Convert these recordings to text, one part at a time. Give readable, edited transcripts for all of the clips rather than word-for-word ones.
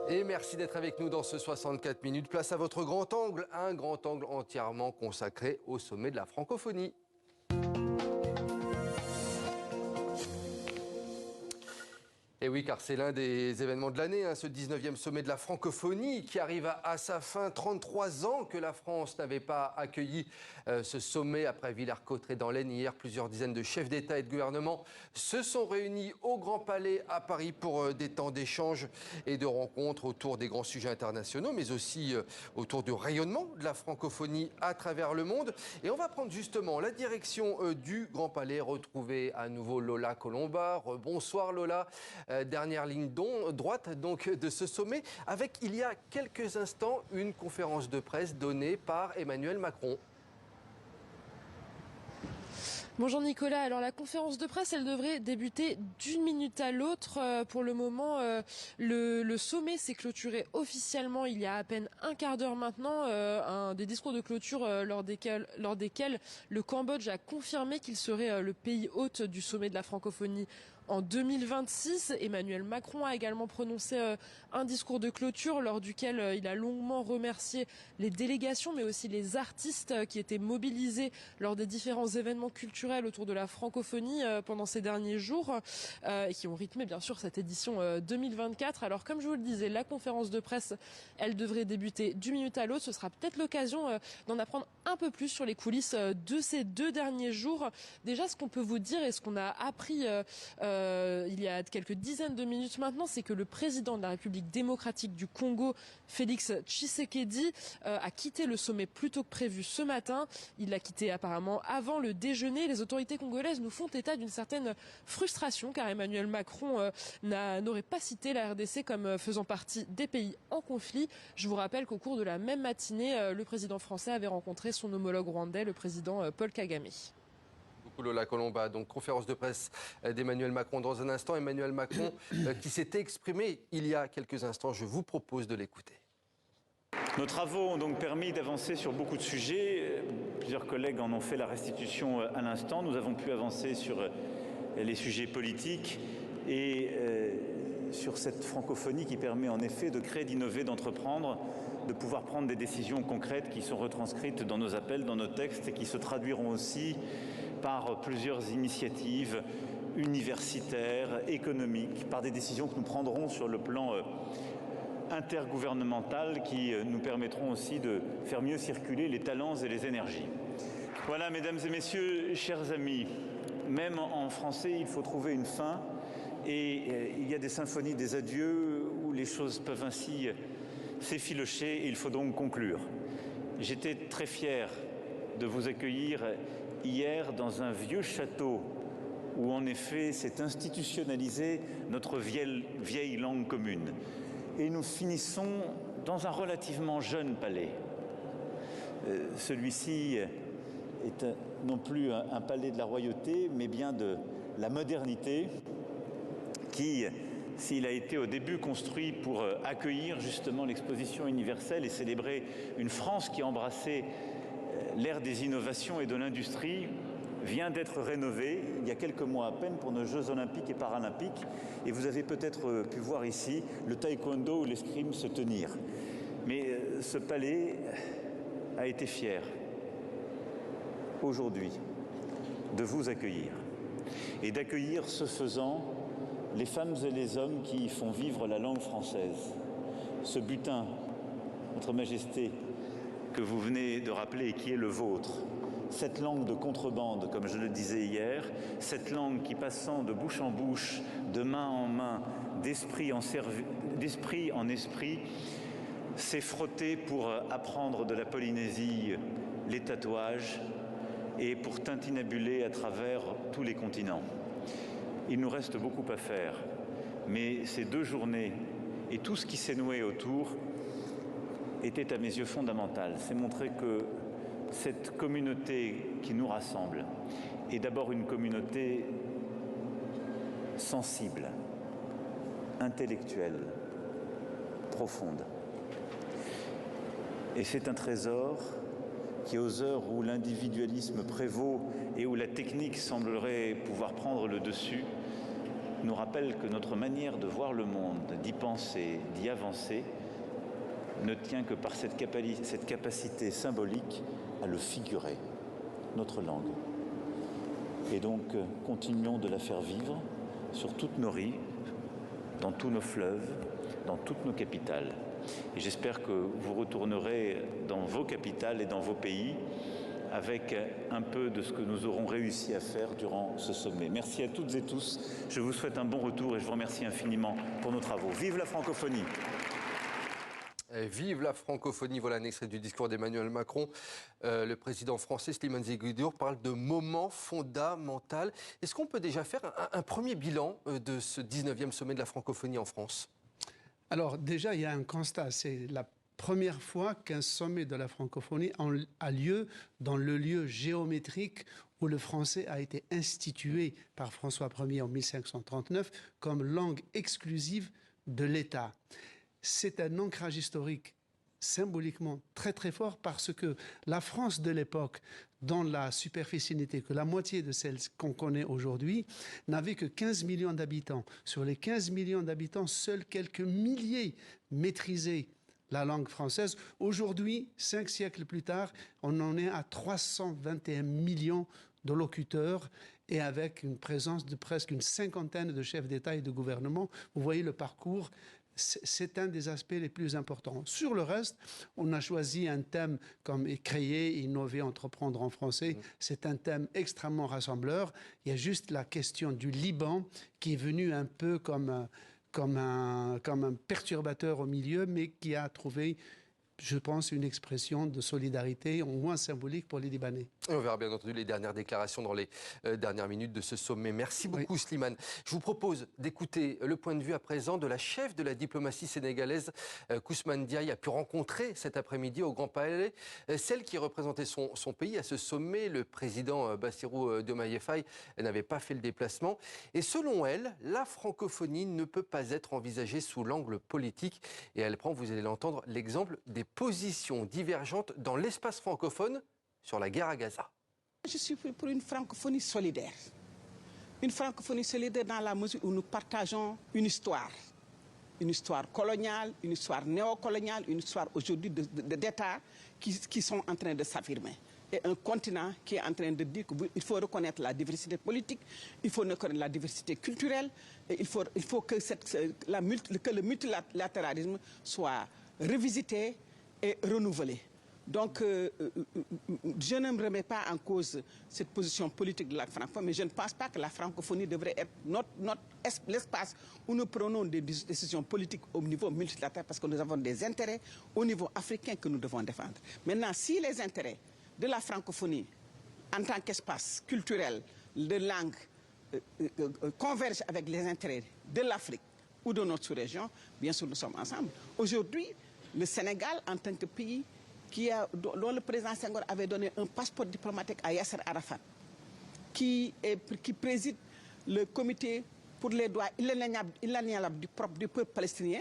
Et merci d'être avec nous dans ce 64 minutes. Place à votre grand angle, un grand angle entièrement consacré au sommet de la francophonie. Et oui, car c'est l'un des événements de l'année, ce 19e sommet de la francophonie qui arrive à sa fin. 33 ans que la France n'avait pas accueilli ce sommet après Villers-Cotterêts dans l'Aisne. Hier, plusieurs dizaines de chefs d'État et de gouvernement se sont réunis au Grand Palais à Paris pour des temps d'échange et de rencontres autour des grands sujets internationaux, mais aussi autour du rayonnement de la francophonie à travers le monde. Et on va prendre justement la direction du Grand Palais, retrouver à nouveau Lola Colomba. Bonsoir Lola. Dernière ligne droite donc de ce sommet, avec il y a quelques instants une conférence de presse donnée par Emmanuel Macron. Bonjour Nicolas, alors la conférence de presse, elle devrait débuter d'une minute à l'autre. Pour le moment, le sommet s'est clôturé officiellement il y a à peine un quart d'heure maintenant. Des discours de clôture lors desquels le Cambodge a confirmé qu'il serait le pays hôte du sommet de la francophonie en 2026. Emmanuel Macron a également prononcé un discours de clôture lors duquel il a longuement remercié les délégations mais aussi les artistes qui étaient mobilisés lors des différents événements culturels autour de la francophonie pendant ces derniers jours et qui ont rythmé bien sûr cette édition 2024. Alors comme je vous le disais, la conférence de presse, elle devrait débuter d'une minute à l'autre. Ce sera peut-être l'occasion d'en apprendre un peu plus sur les coulisses de ces 2 derniers jours. Déjà, ce qu'on peut vous dire et ce qu'on a appris il y a quelques dizaines de minutes maintenant, c'est que le président de la République démocratique du Congo, Félix Tshisekedi, a quitté le sommet plus tôt que prévu ce matin. Il l'a quitté apparemment avant le déjeuner. Les autorités congolaises nous font état d'une certaine frustration car Emmanuel Macron n'aurait pas cité la RDC comme faisant partie des pays en conflit. Je vous rappelle qu'au cours de la même matinée, le président français avait rencontré son homologue rwandais, le président Paul Kagame. Beaucoup Lola Colomba, donc conférence de presse d'Emmanuel Macron dans un instant. Emmanuel Macron qui s'était exprimé il y a quelques instants, je vous propose de l'écouter. Nos travaux ont donc permis d'avancer sur beaucoup de sujets. Plusieurs collègues en ont fait la restitution à l'instant. Nous avons pu avancer sur les sujets politiques et sur cette francophonie qui permet en effet de créer, d'innover, d'entreprendre, de pouvoir prendre des décisions concrètes qui sont retranscrites dans nos appels, dans nos textes et qui se traduiront aussi par plusieurs initiatives universitaires, économiques, par des décisions que nous prendrons sur le plan intergouvernemental qui nous permettront aussi de faire mieux circuler les talents et les énergies. Voilà, mesdames et messieurs, chers amis, même en français, il faut trouver une fin et il y a des symphonies des adieux où les choses peuvent ainsi s'effilocher et il faut donc conclure. J'étais très fier de vous accueillir hier dans un vieux château où en effet s'est institutionnalisée notre vieille langue commune. Et nous finissons dans un relativement jeune palais. Celui-ci est non plus un palais de la royauté, mais bien de la modernité qui, s'il a été au début construit pour accueillir justement l'exposition universelle et célébrer une France qui embrassait l'ère des innovations et de l'industrie, vient d'être rénové il y a quelques mois à peine pour nos Jeux olympiques et paralympiques. Et vous avez peut-être pu voir ici le taekwondo ou l'escrime se tenir. Mais ce palais a été fier, aujourd'hui, de vous accueillir. Et d'accueillir, ce faisant, les femmes et les hommes qui font vivre la langue française. Ce butin, Votre Majesté, que vous venez de rappeler et qui est le vôtre. Cette langue de contrebande, comme je le disais hier, cette langue qui, passant de bouche en bouche, de main en main, d'esprit en esprit, s'est frottée pour apprendre de la Polynésie les tatouages et pour tintinabuler à travers tous les continents. Il nous reste beaucoup à faire, mais ces 2 journées et tout ce qui s'est noué autour était à mes yeux fondamental. C'est montrer que cette communauté qui nous rassemble est d'abord une communauté sensible, intellectuelle, profonde. Et c'est un trésor qui, aux heures où l'individualisme prévaut et où la technique semblerait pouvoir prendre le dessus, nous rappelle que notre manière de voir le monde, d'y penser, d'y avancer, ne tient que par cette capacité symbolique à le figurer, notre langue. Et donc, continuons de la faire vivre sur toutes nos rives, dans tous nos fleuves, dans toutes nos capitales. Et j'espère que vous retournerez dans vos capitales et dans vos pays avec un peu de ce que nous aurons réussi à faire durant ce sommet. Merci à toutes et tous. Je vous souhaite un bon retour et je vous remercie infiniment pour nos travaux. Vive la francophonie! Vive la francophonie, voilà un extrait du discours d'Emmanuel Macron. Le président français Slimane Zegoudior parle de moment fondamental. Est-ce qu'on peut déjà faire un premier bilan de ce 19e sommet de la francophonie en France? Alors déjà, il y a un constat, c'est la première fois qu'un sommet de la francophonie a lieu dans le lieu géométrique où le français a été institué par François Ier en 1539 comme langue exclusive de l'État. C'est un ancrage historique symboliquement très très fort parce que la France de l'époque, dans la superficie n'était que la moitié de celle qu'on connaît aujourd'hui, n'avait que 15 millions d'habitants. Sur les 15 millions d'habitants, seuls quelques milliers maîtrisaient la langue française. Aujourd'hui, 5 siècles plus tard, on en est à 321 millions de locuteurs et avec une présence de presque une cinquantaine de chefs d'État et de gouvernement. Vous voyez le parcours. C'est un des aspects les plus importants. Sur le reste, on a choisi un thème comme créer, innover, entreprendre en français. C'est un thème extrêmement rassembleur. Il y a juste la question du Liban qui est venu un peu comme un perturbateur au milieu, mais qui a trouvé, je pense, une expression de solidarité, au moins symbolique, pour les Libanais. Et on verra bien entendu les dernières déclarations dans les dernières minutes de ce sommet. Merci beaucoup, Slimane. Je vous propose d'écouter le point de vue à présent de la chef de la diplomatie sénégalaise, Ousmane Diaye, a pu rencontrer cet après-midi au Grand Palais celle qui représentait son pays à ce sommet. Le président Bassirou Diomaye Faye n'avait pas fait le déplacement. Et selon elle, la francophonie ne peut pas être envisagée sous l'angle politique. Et elle prend, vous allez l'entendre, l'exemple des positions divergentes dans l'espace francophone sur la guerre à Gaza. Je suis pour une francophonie solidaire. Une francophonie solidaire dans la mesure où nous partageons une histoire coloniale, une histoire néocoloniale, une histoire aujourd'hui d'États qui sont en train de s'affirmer. Et un continent qui est en train de dire qu'il faut reconnaître la diversité politique, il faut reconnaître la diversité culturelle, et il faut que le multilatéralisme soit revisité et renouvelé. Donc, je ne me remets pas en cause cette position politique de la francophonie, mais je ne pense pas que la francophonie devrait être l'espace où nous prenons des décisions politiques au niveau multilatéral, parce que nous avons des intérêts au niveau africain que nous devons défendre. Maintenant, si les intérêts de la francophonie, en tant qu'espace culturel, de langue, convergent avec les intérêts de l'Afrique ou de notre sous-région, bien sûr, nous sommes ensemble. Aujourd'hui, le Sénégal, en tant que pays dont le président Senghor avait donné un passeport diplomatique à Yasser Arafat, qui préside le comité pour les droits inaliénables du peuple palestinien,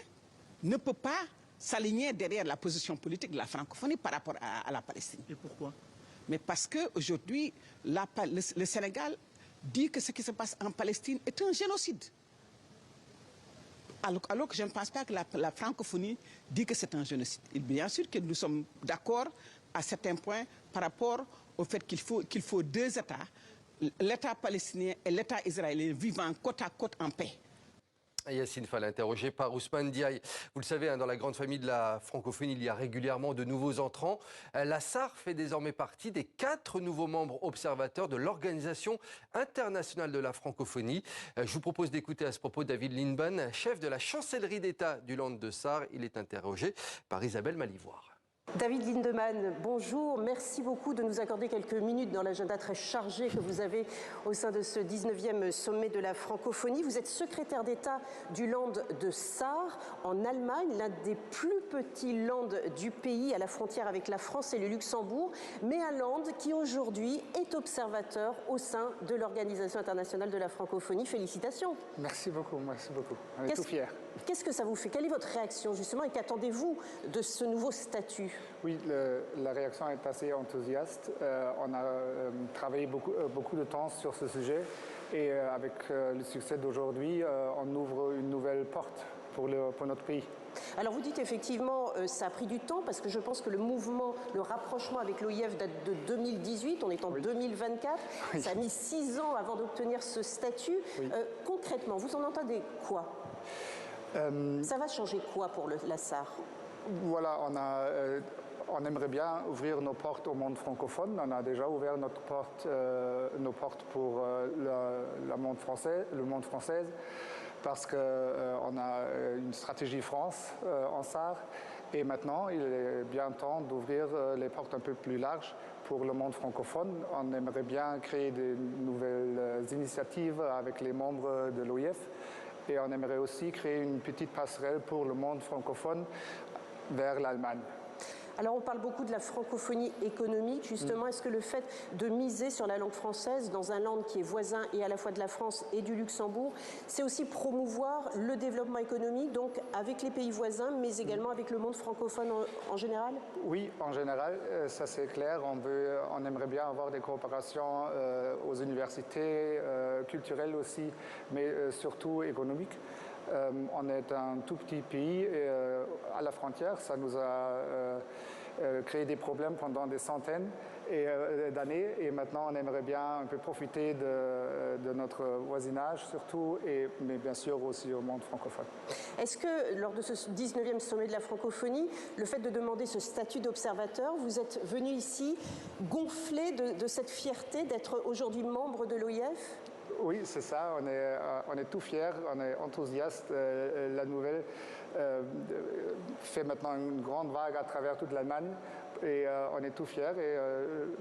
ne peut pas s'aligner derrière la position politique de la francophonie par rapport à la Palestine. Et pourquoi? Mais parce qu'aujourd'hui, le Sénégal dit que ce qui se passe en Palestine est un génocide. Alors que je ne pense pas que la francophonie dit que c'est un génocide. Et bien sûr que nous sommes d'accord à certains points par rapport au fait qu'il faut deux États, l'État palestinien et l'État israélien vivant côte à côte en paix. Yacine Fall, interrogé par Ousmane Diaye. Vous le savez, dans la grande famille de la francophonie, il y a régulièrement de nouveaux entrants. La SAR fait désormais partie des 4 nouveaux membres observateurs de l'Organisation internationale de la francophonie. Je vous propose d'écouter à ce propos David Lindban, chef de la chancellerie d'État du Land de SAR. Il est interrogé par Isabelle Malivoire. David Lindemann, bonjour. Merci beaucoup de nous accorder quelques minutes dans l'agenda très chargé que vous avez au sein de ce 19e sommet de la francophonie. Vous êtes secrétaire d'État du Land de Saar en Allemagne, l'un des plus petits lands du pays à la frontière avec la France et le Luxembourg, mais un land qui aujourd'hui est observateur au sein de l'Organisation internationale de la francophonie. Félicitations. Merci beaucoup, on est tout fiers. Qu'est-ce que ça vous fait? Quelle est votre réaction justement et qu'attendez-vous de ce nouveau statut? Oui, la réaction est assez enthousiaste. On a travaillé beaucoup de temps sur ce sujet et avec le succès d'aujourd'hui, on ouvre une nouvelle porte pour notre pays. Alors vous dites effectivement ça a pris du temps parce que je pense que le mouvement, le rapprochement avec l'OIF date de 2018, on est en 2024, oui. Ça a mis 6 ans avant d'obtenir ce statut. Oui. Concrètement, vous en entendez quoi? Ça va changer quoi pour la SAR? Voilà, on aimerait bien ouvrir nos portes au monde francophone. On a déjà ouvert nos portes pour le monde français. Parce qu'on a une stratégie France en SAR et maintenant il est bien temps d'ouvrir les portes un peu plus larges pour le monde francophone. On aimerait bien créer de nouvelles initiatives avec les membres de l'OIF et on aimerait aussi créer une petite passerelle pour le monde francophone vers l'Allemagne. Alors on parle beaucoup de la francophonie économique, justement. Est-ce que le fait de miser sur la langue française dans un land qui est voisin et à la fois de la France et du Luxembourg, c'est aussi promouvoir le développement économique, donc avec les pays voisins, mais également avec le monde francophone en général? Oui, en général, ça c'est clair. On aimerait bien avoir des coopérations aux universités, culturelles aussi, mais surtout économiques. On est un tout petit pays et à la frontière, ça nous a créé des problèmes pendant des centaines d'années et maintenant on aimerait bien un peu profiter de notre voisinage surtout, mais bien sûr aussi au monde francophone. Est-ce que lors de ce 19e sommet de la francophonie, le fait de demander ce statut d'observateur, vous êtes venu ici gonflé de cette fierté d'être aujourd'hui membre de l'OIF? Oui, c'est ça. On est tout fiers, on est enthousiastes. La nouvelle fait maintenant une grande vague à travers toute l'Allemagne et on est tout fiers et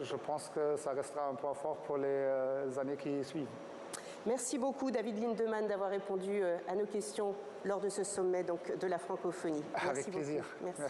je pense que ça restera un point fort pour les années qui suivent. Merci beaucoup David Lindemann d'avoir répondu à nos questions lors de ce sommet donc, de la francophonie. Merci Avec plaisir. Beaucoup. Merci.